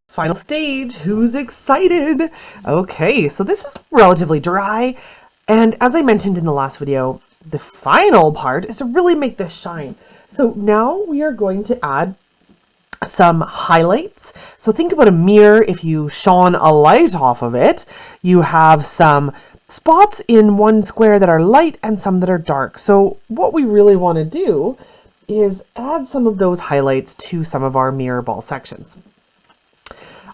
Final stage, who's excited? Okay, so this is relatively dry. And as I mentioned in the last video, the final part is to really make this shine. So now we are going to add some highlights. So think about a mirror. If you shone a light off of it, you have some spots in one square that are light and some that are dark. So what we really want to do is add some of those highlights to some of our mirror ball sections.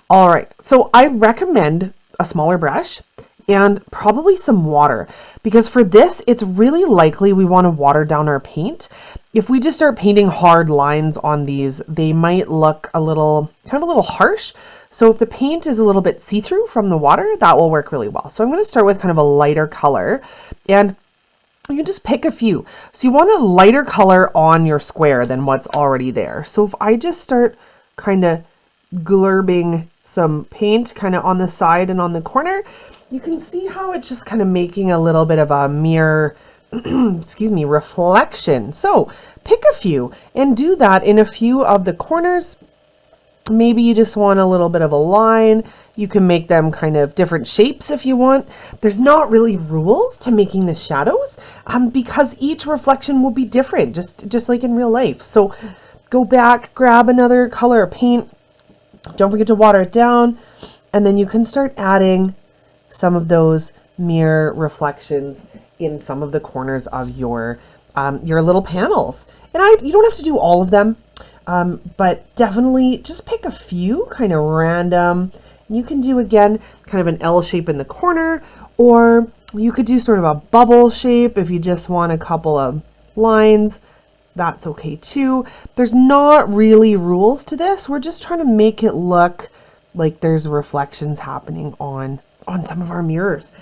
All right, so I recommend a smaller brush and probably some water, because for this, it's really likely we want to water down our paint. If we just start painting hard lines on these, they might look a little harsh. So if the paint is a little bit see-through from the water, that will work really well. So I'm going to start with kind of a lighter color, and you can just pick a few. So you want a lighter color on your square than what's already there. So if I just start kind of glurbing some paint kind of on the side and on the corner, you can see how it's just kind of making a little bit of a mirror excuse me, reflection. So pick a few and do that in a few of the corners. Maybe you just want a little bit of a line. You can make them kind of different shapes if you want. There's not really rules to making the shadows because each reflection will be different, just like in real life. So go back, grab another color of paint. Don't forget to water it down, and then you can start adding some of those mirror reflections in some of the corners of your little panels. And you don't have to do all of them, but definitely just pick a few kind of random. You can do, again, kind of an L shape in the corner, or you could do sort of a bubble shape if you just want a couple of lines. That's okay too. There's not really rules to this. We're just trying to make it look like there's reflections happening on some of our mirrors.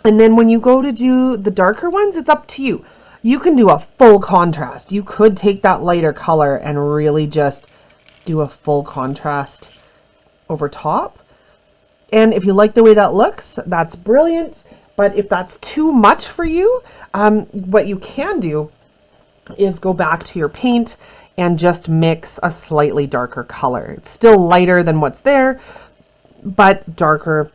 And then when you go to do the darker ones, it's up to you. You can do a full contrast. You could take that lighter color and really just do a full contrast over top. And if you like the way that looks, that's brilliant. But if that's too much for you, what you can do is go back to your paint and just mix a slightly darker color. It's still lighter than what's there, but darker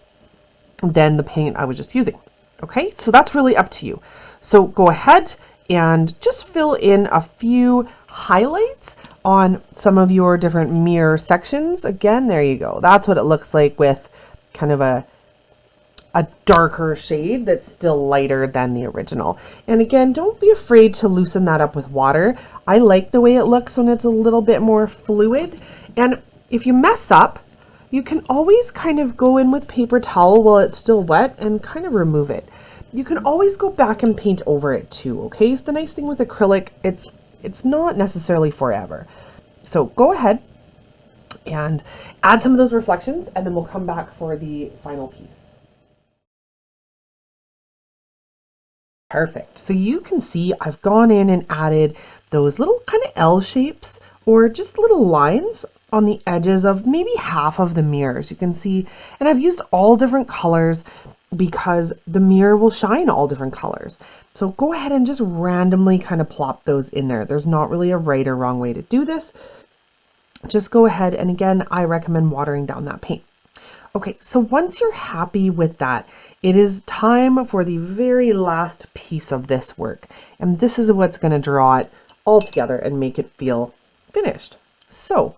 than the paint I was just using. Okay, so that's really up to you. So go ahead and just fill in a few highlights on some of your different mirror sections. Again, there you go. That's what it looks like with kind of a darker shade that's still lighter than the original. And again, don't be afraid to loosen that up with water. I like the way it looks when it's a little bit more fluid. And if you mess up, you can always kind of go in with paper towel while it's still wet and kind of remove it. You can always go back and paint over it too, okay? So the nice thing with acrylic, it's not necessarily forever. So go ahead and add some of those reflections, and then we'll come back for the final piece. Perfect. So you can see I've gone in and added those little kind of L shapes or just little lines on the edges of maybe half of the mirrors. You can see, and I've used all different colors because the mirror will shine all different colors. So go ahead and just randomly kind of plop those in there. There's not really a right or wrong way to do this. Just go ahead, and again, I recommend watering down that paint. Okay, so once you're happy with that, it is time for the very last piece of this work. And this is what's going to draw it all together and make it feel finished. So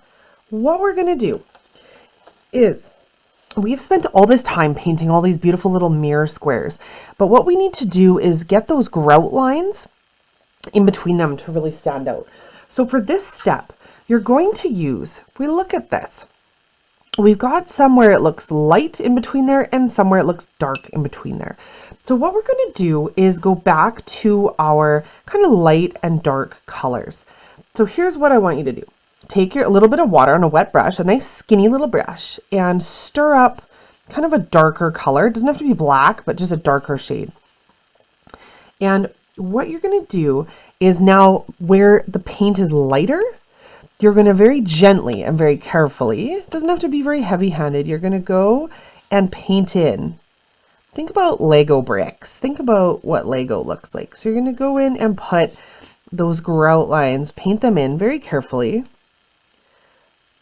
what we're going to do is we've spent all this time painting all these beautiful little mirror squares, but what we need to do is get those grout lines in between them to really stand out. So for this step, you're going to use, if we look at this, we've got somewhere it looks light in between there and somewhere it looks dark in between there. So what we're going to do is go back to our kind of light and dark colors. So here's what I want you to do. Take a little bit of water on a wet brush, a nice skinny little brush, and stir up kind of a darker color. It doesn't have to be black, but just a darker shade. And what you're going to do is now where the paint is lighter, you're going to very gently and very carefully, it doesn't have to be very heavy-handed, you're going to go and paint in. Think about Lego bricks. Think about what Lego looks like. So you're going to go in and put those grout lines, paint them in very carefully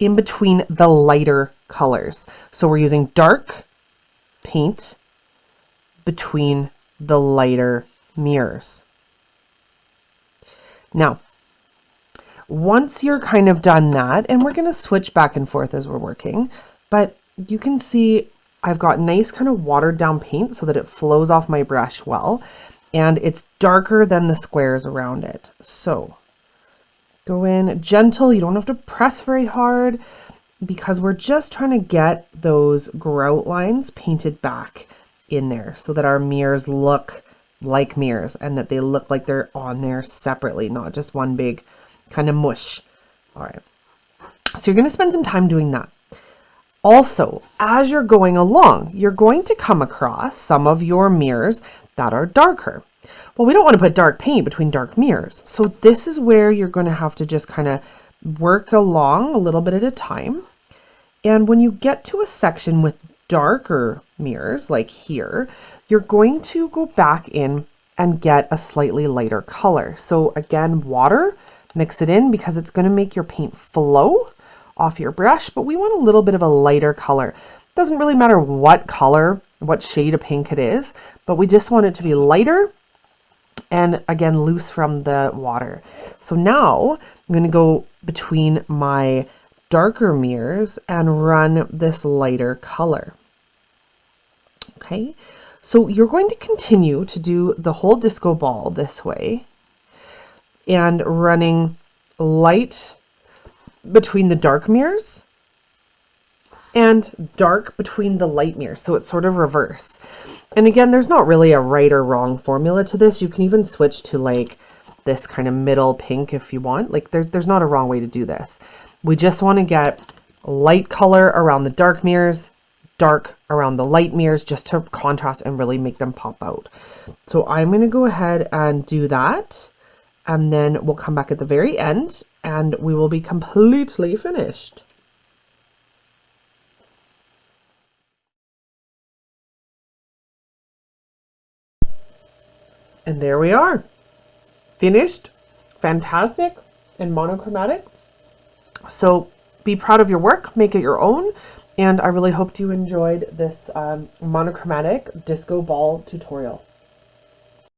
in between the lighter colors. So we're using dark paint between the lighter mirrors. Now, once you're kind of done that, and we're going to switch back and forth as we're working, but you can see I've got nice kind of watered down paint so that it flows off my brush well, and it's darker than the squares around it. So go in gentle, you don't have to press very hard because we're just trying to get those grout lines painted back in there so that our mirrors look like mirrors and that they look like they're on there separately, not just one big kind of mush. All right, so you're going to spend some time doing that. Also, as you're going along, you're going to come across some of your mirrors that are darker. Well, we don't want to put dark paint between dark mirrors. So this is where you're going to have to just kind of work along a little bit at a time. And when you get to a section with darker mirrors, like here, you're going to go back in and get a slightly lighter color. So again, water, mix it in because it's going to make your paint flow off your brush, but we want a little bit of a lighter color. It doesn't really matter what color, what shade of pink it is, but we just want it to be lighter and again, loose from the water. So now I'm going to go between my darker mirrors and run this lighter color. Okay, so you're going to continue to do the whole disco ball this way and running light between the dark mirrors and dark between the light mirrors. So it's sort of reverse. And again, there's not really a right or wrong formula to this. You can even switch to like this kind of middle pink if you want. Like there's not a wrong way to do this. We just want to get light color around the dark mirrors, dark around the light mirrors, just to contrast and really make them pop out. So I'm going to go ahead and do that. And then we'll come back at the very end and we will be completely finished. And there we are, finished, fantastic, and monochromatic. So be proud of your work, make it your own, and I really hope you enjoyed this monochromatic disco ball tutorial.